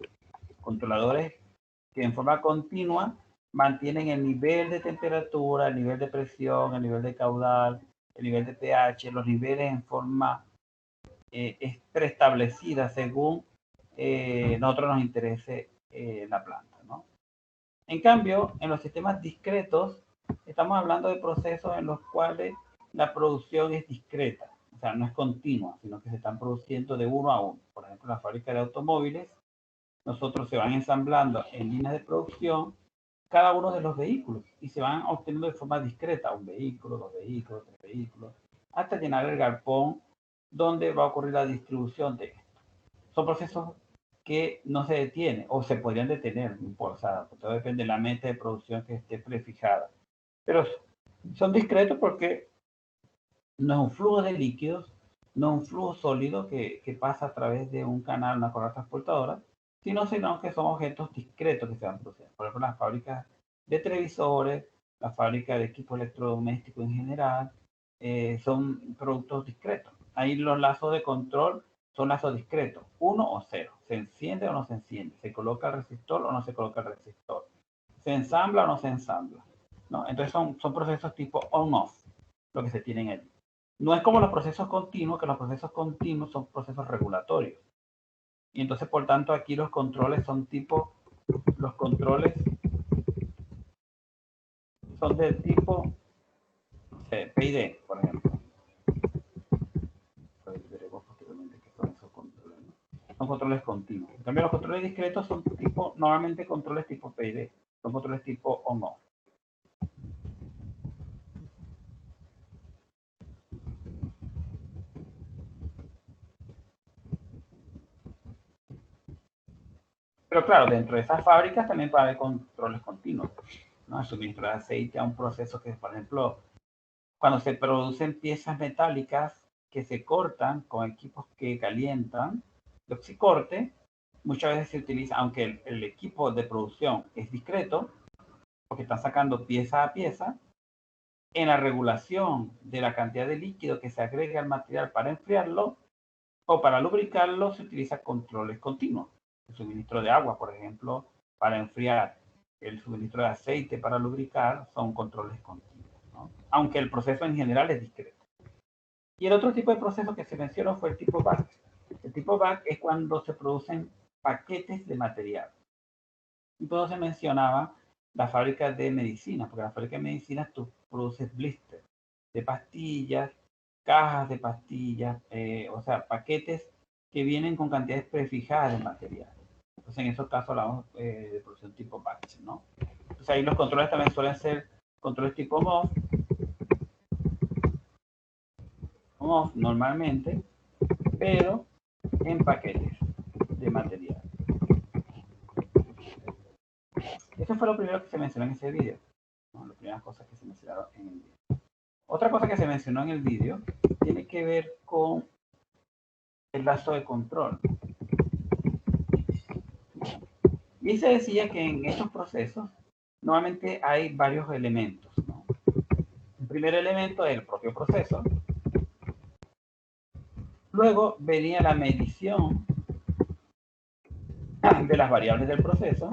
S1: Controladores que en forma continua mantienen el nivel de temperatura, el nivel de presión, el nivel de caudal, el nivel de pH, los niveles en forma preestablecida según nosotros nos interese la planta, ¿no? En cambio, en los sistemas discretos, estamos hablando de procesos en los cuales la producción es discreta, o sea, no es continua, sino que se están produciendo de uno a uno. Por ejemplo, en la fábrica de automóviles, nosotros se van ensamblando en líneas de producción cada uno de los vehículos y se van obteniendo de forma discreta, un vehículo, dos vehículos, tres vehículos, hasta llenar el galpón donde va a ocurrir la distribución de esto. Son procesos que no se detienen o se podrían detener, o sea, todo depende de la meta de producción que esté prefijada. Pero son discretos porque no es un flujo de líquidos, no es un flujo sólido que pasa a través de un canal, una correa transportadora, sino que son objetos discretos que se van produciendo. Por ejemplo, las fábricas de televisores, la fábrica de equipos electrodomésticos en general, son productos discretos. Ahí los lazos de control son lazos discretos, 1 o 0. Se enciende o no se enciende, se coloca el resistor o no se coloca el resistor, se ensambla o no se ensambla, ¿no? Entonces son procesos tipo on-off, lo que se tienen allí. No es como los procesos continuos, que los procesos continuos son procesos regulatorios. Y entonces, por tanto, aquí los controles son tipo, los controles son del tipo PID, por ejemplo. Veremos posteriormente qué son esos controles, ¿no? Son controles continuos. En cambio, los controles discretos son tipo, normalmente controles tipo PID. Son controles tipo on-off. Pero claro, dentro de esas fábricas también puede haber controles continuos, ¿no? El suministro de aceite a un proceso que, por ejemplo, cuando se producen piezas metálicas que se cortan con equipos que calientan, el oxicorte muchas veces se utiliza, aunque el equipo de producción es discreto, porque están sacando pieza a pieza, en la regulación de la cantidad de líquido que se agrega al material para enfriarlo o para lubricarlo, se utiliza controles continuos. El suministro de agua, por ejemplo, para enfriar, el suministro de aceite para lubricar, son controles continuos, ¿no? Aunque el proceso en general es discreto. Y el otro tipo de proceso que se mencionó fue el tipo batch. El tipo batch es cuando se producen paquetes de material. Y todo se mencionaba la fábrica de medicinas, porque la fábrica de medicinas tú produces blister de pastillas, cajas de pastillas, o sea, paquetes que vienen con cantidades prefijadas de material. Entonces, en esos casos hablamos de producción tipo batch, ¿no? Entonces, ahí los controles también suelen ser controles tipo MOF normalmente, pero en paquetes de material. Eso fue lo primero que se mencionó en ese video, ¿no? Las primeras cosas que se mencionaron en el video. Otra cosa que se mencionó en el video tiene que ver con el lazo de control. Y se decía que en estos procesos normalmente hay varios elementos, ¿no? El primer elemento es el propio proceso. Luego venía la medición de las variables del proceso.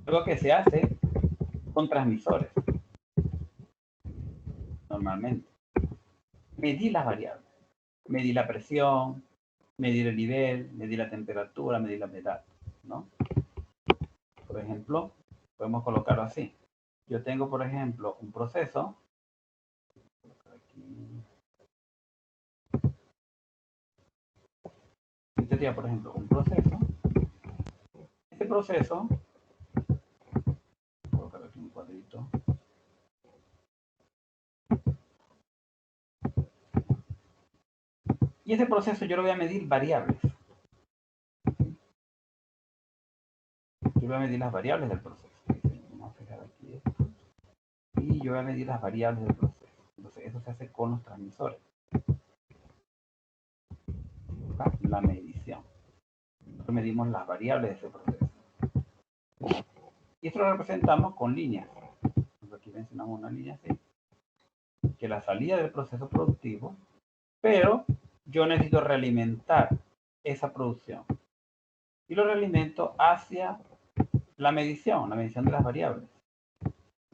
S1: Luego que se hace con transmisores, normalmente. Medir las variables. Medir la presión, medir el nivel, medir la temperatura, medir la humedad, ¿no? Por ejemplo, podemos colocarlo así. Yo tengo, por ejemplo, un proceso. Este sería, por ejemplo, un proceso. Este proceso, voy a colocar aquí un cuadrito. Y ese proceso yo lo voy a medir variables. Yo voy a medir las variables del proceso. Vamos a fijar aquí esto. Y yo voy a medir las variables del proceso. Entonces, eso se hace con los transmisores. La medición. Nosotros medimos las variables de ese proceso. Y esto lo representamos con líneas. Aquí mencionamos una línea así, que la salida del proceso productivo, pero yo necesito realimentar esa producción. Y lo realimento hacia la medición de las variables.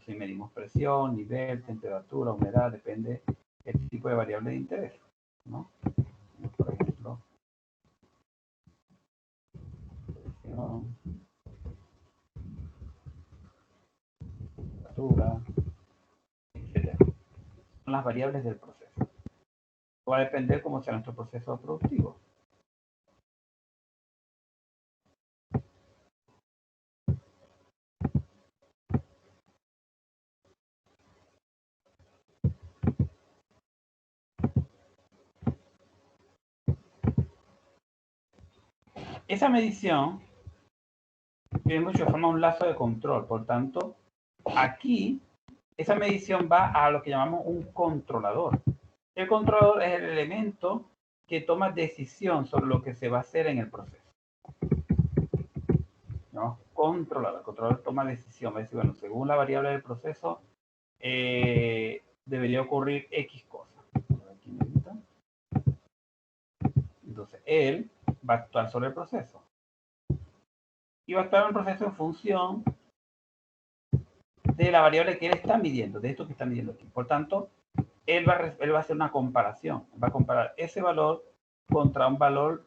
S1: Si medimos presión, nivel, temperatura, humedad, depende del tipo de variable de interés, ¿no? Por ejemplo, presión, temperatura, etc. Son las variables del proceso. Va a depender cómo sea nuestro proceso productivo. Esa medición tiene mucho forma un lazo de control. Por tanto, aquí esa medición va a lo que llamamos un controlador. El controlador es el elemento que toma decisión sobre lo que se va a hacer en el proceso, ¿no? Controlador. El controlador toma decisión. Va a decir, bueno, según la variable del proceso, debería ocurrir X cosa. Entonces, él va a actuar sobre el proceso. Y va a actuar en el proceso en función de la variable que él está midiendo, de esto que está midiendo aquí. Por tanto, él va a hacer una comparación. Va a comparar ese valor contra un valor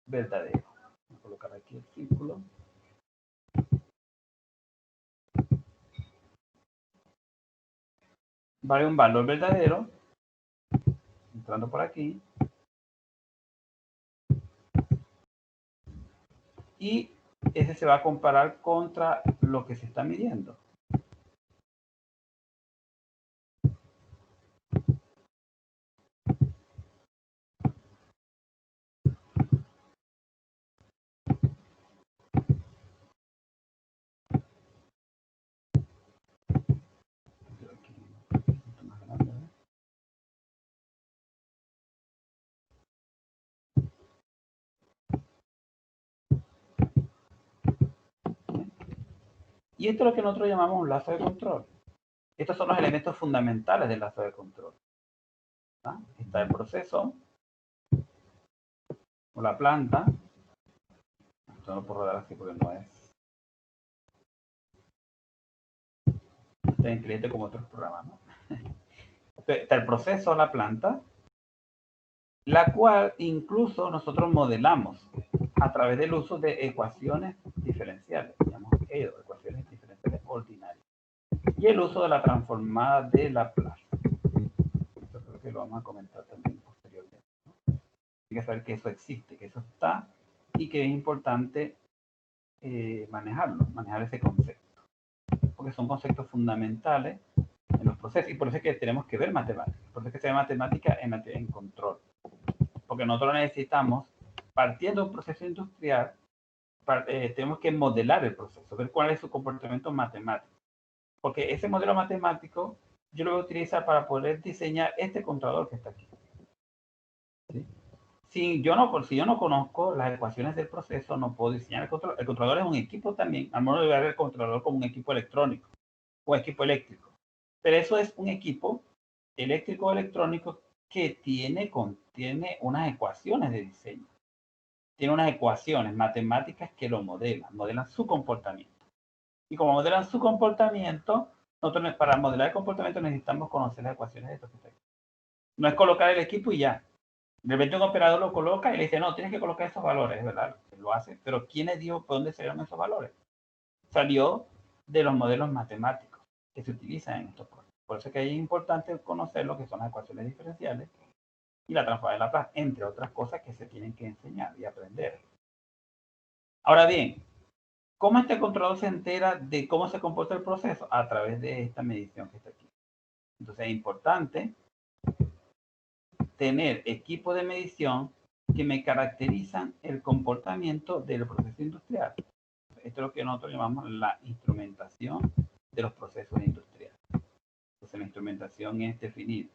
S1: verdadero. Voy a colocar aquí el círculo. Vale un valor verdadero, entrando por aquí, y ese se va a comparar contra lo que se está midiendo. Y esto es lo que nosotros llamamos un lazo de control. Estos son los elementos fundamentales del lazo de control. ¿Ah? Está el proceso, o la planta. Esto no puedo rodar así porque no es tan inteligente como otros programas, ¿no? Está el proceso, la planta, la cual incluso nosotros modelamos a través del uso de ecuaciones diferenciales, llamamos ecuaciones diferenciales ordinarias, y el uso de la transformada de Laplace. Yo creo que lo vamos a comentar también posteriormente, ¿no? Hay que saber que eso existe, que eso está y que es importante manejarlo, manejar ese concepto, porque son conceptos fundamentales en los procesos y por eso es que tenemos que ver matemáticas, por eso es que se ve matemática en control, porque nosotros necesitamos, partiendo de un proceso industrial, tenemos que modelar el proceso, ver cuál es su comportamiento matemático, porque ese modelo matemático yo lo voy a utilizar para poder diseñar este controlador que está aquí. ¿Sí? Si yo no conozco las ecuaciones del proceso, no puedo diseñar el controlador. El controlador es un equipo también, al modo de ver el controlador como un equipo electrónico o equipo eléctrico. Pero eso es un equipo eléctrico o electrónico que tiene unas ecuaciones de diseño. Tiene unas ecuaciones matemáticas que lo modelan su comportamiento. Y como modelan su comportamiento, nosotros para modelar el comportamiento necesitamos conocer las ecuaciones de estos que están aquí. No es colocar el equipo y ya. De repente un operador lo coloca y le dice, no, tienes que colocar esos valores, ¿verdad? Lo hace, pero ¿quién le dijo por dónde salieron esos valores? Salió de los modelos matemáticos que se utilizan en estos procesos. Por eso es que es importante conocer lo que son las ecuaciones diferenciales y la transformada de Laplace, entre otras cosas que se tienen que enseñar y aprender. Ahora bien, ¿cómo este controlador se entera de cómo se comporta el proceso? A través de esta medición que está aquí. Entonces es importante tener equipos de medición que me caracterizan el comportamiento del proceso industrial. Esto es lo que nosotros llamamos la instrumentación de los procesos industriales. Entonces la instrumentación es definir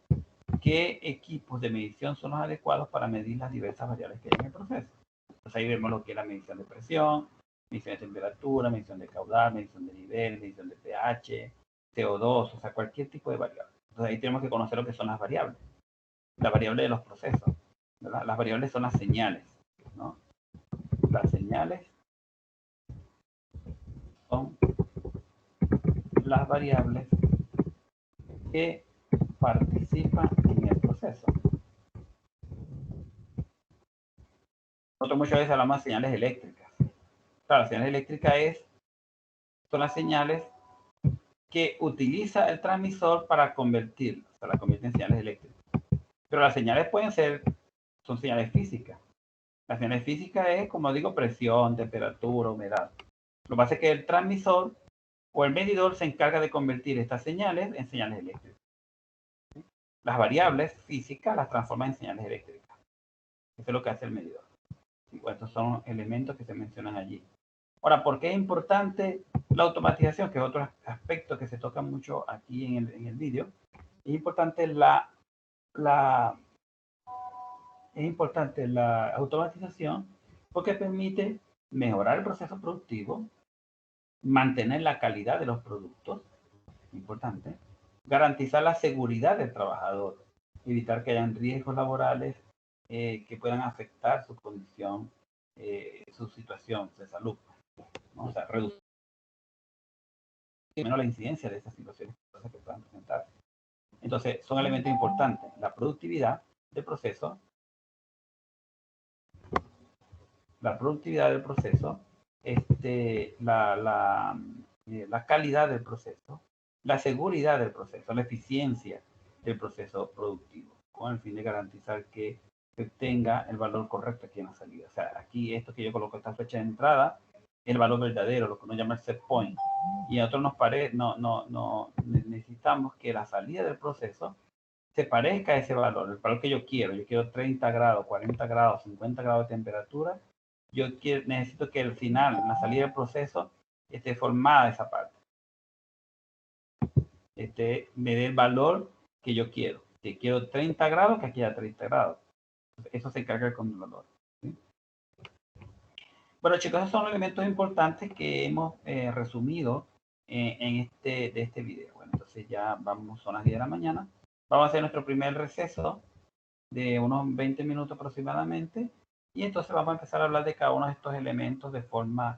S1: qué equipos de medición son los adecuados para medir las diversas variables que hay en el proceso. Entonces ahí vemos lo que es la medición de presión, medición de temperatura, medición de caudal, medición de nivel, medición de pH, CO2, o sea, cualquier tipo de variable. Entonces ahí tenemos que conocer lo que son las variables de los procesos, ¿verdad? Las variables son las señales, ¿no? Las señales son las variables que participan en el proceso. Nosotros muchas veces hablamos de señales eléctricas. Claro, las señales eléctricas son las señales que utiliza el transmisor para convertirlas, o sea, la convierte en señales eléctricas. Pero las señales son señales físicas. Las señales físicas es, como digo, presión, temperatura, humedad. Lo que pasa es que el transmisor o el medidor se encarga de convertir estas señales en señales eléctricas. Las variables físicas las transforma en señales eléctricas. Eso es lo que hace el medidor. Estos son elementos que se mencionan allí. Ahora, ¿por qué es importante la automatización? Que es otro aspecto que se toca mucho aquí en el vídeo. Es importante la automatización porque permite mejorar el proceso productivo, mantener la calidad de los productos, importante, garantizar la seguridad del trabajador, evitar que hayan riesgos laborales que puedan afectar su condición, su situación de salud, ¿no? O sea, reducir menos la incidencia de esas situaciones que puedan presentarse. Entonces, son elementos importantes. La productividad del proceso, la calidad del proceso, la seguridad del proceso, la eficiencia del proceso productivo, con el fin de garantizar que se obtenga el valor correcto aquí en la salida. O sea, aquí esto que yo coloco esta fecha de entrada, el valor verdadero, lo que uno llama el set point. Y a nosotros nos parece, necesitamos que la salida del proceso se parezca a ese valor, el valor que yo quiero. Yo quiero 30 grados, 40 grados, 50 grados de temperatura. Necesito que al final, en la salida del proceso, esté formada esa parte. Me dé el valor que yo quiero. Si quiero 30 grados, que aquí haya 30 grados. Eso se encarga el controlador. ¿Sí? Bueno, chicos, esos son los elementos importantes que hemos resumido de este video. Bueno, entonces ya vamos, son las 10 de la mañana. Vamos a hacer nuestro primer receso de unos 20 minutos aproximadamente. Y entonces vamos a empezar a hablar de cada uno de estos elementos de forma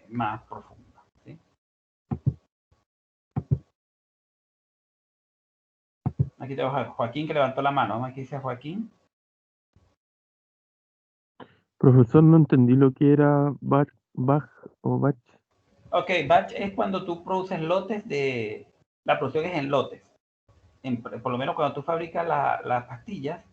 S1: más profunda. ¿Sí? Aquí tengo a Joaquín que levantó la mano. Aquí dice Joaquín.
S6: Profesor, no entendí lo que era batch o batch.
S1: Ok, batch es cuando tú produces lotes la producción es en lotes. Por lo menos cuando tú fabricas las pastillas,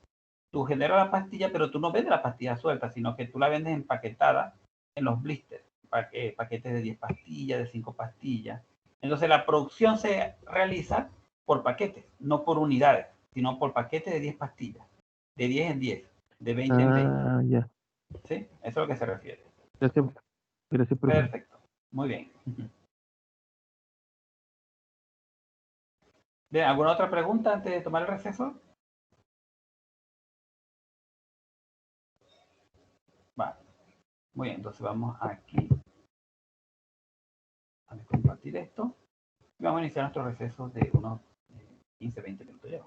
S1: tú generas la pastilla, pero tú no vendes la pastilla suelta, sino que tú la vendes empaquetada en los blisters, paquetes de 10 pastillas, de 5 pastillas. Entonces la producción se realiza por paquetes, no por unidades, sino por paquetes de 10 pastillas, de 10 en 10, de 20 en 20.
S6: Ah, ya.
S1: ¿Sí? Eso es a lo que se refiere.
S6: Gracias, profesor.
S1: Perfecto. Muy bien. Bien, ¿alguna otra pregunta antes de tomar el receso? Vale. Muy bien, entonces vamos aquí a compartir esto y vamos a iniciar nuestro receso de unos 15-20 minutos ya.